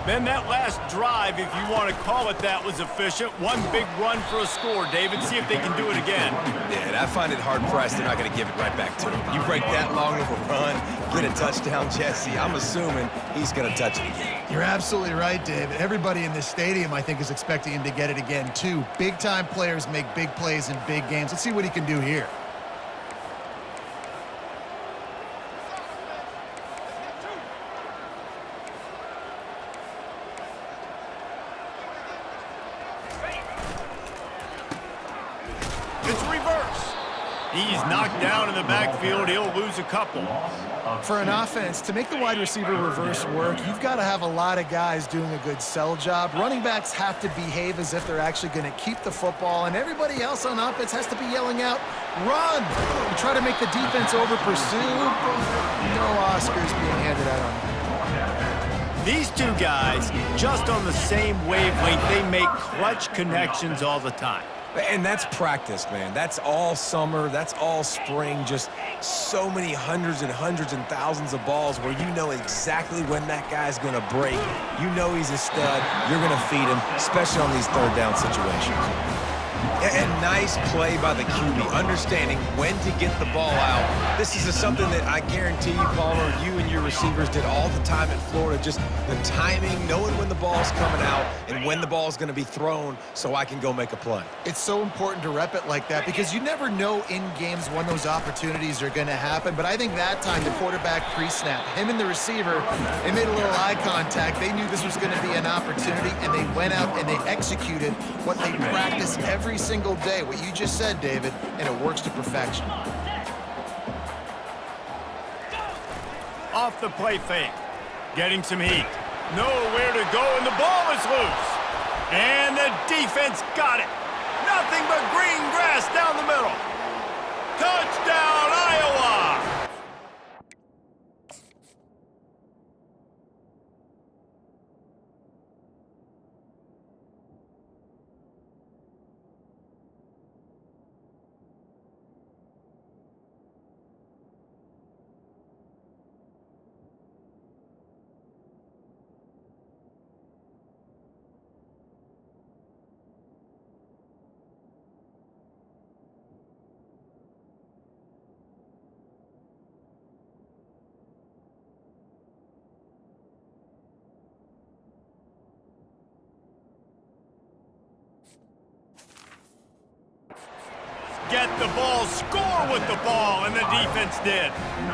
Then that last drive, if you want to call it that, was efficient. One big run for a score, David. See if they can do it again. Yeah, and I find it hard-pressed they're not going to give it right back to him. You break that long of a run, get a touchdown, Jesse, I'm assuming he's going to touch it again. You're absolutely right, David. Everybody in this stadium, I think, is expecting him to get it again, too. Big-time players make big plays in big games. Let's see what he can do here. He's knocked down in the backfield. He'll lose a couple. For an offense, to make the wide receiver reverse work, you've got to have a lot of guys doing a good sell job. Running backs have to behave as if they're actually going to keep the football, and everybody else on offense has to be yelling out, run! You try to make the defense over-pursue, no Oscars being handed out on that. These two guys, just on the same wavelength, they make clutch connections all the time. And that's practice, man. That's all summer. That's all spring. Just so many hundreds and hundreds and thousands of balls where you know exactly when that guy's going to break. You know he's a stud. You're going to feed him, especially on these third down situations. And nice play by the QB, understanding when to get the ball out. This is something that I guarantee you, Palmer, you and your receivers did all the time in Florida. Just the timing, knowing when the ball's coming out and when the ball's going to be thrown so I can go make a play. It's so important to rep it like that because you never know in games when those opportunities are going to happen. But I think that time the quarterback pre-snap, him and the receiver, they made a little eye contact. They knew this was going to be an opportunity, and they went out and they executed what they practice every single day, what you just said, David, and it works to perfection. Off the play fake. getting some heat. Nowhere to go, and the ball is loose. And the defense got it. Nothing but green grass down the middle. Touchdown, Iowa! Get the ball, score with the ball, and the defense did.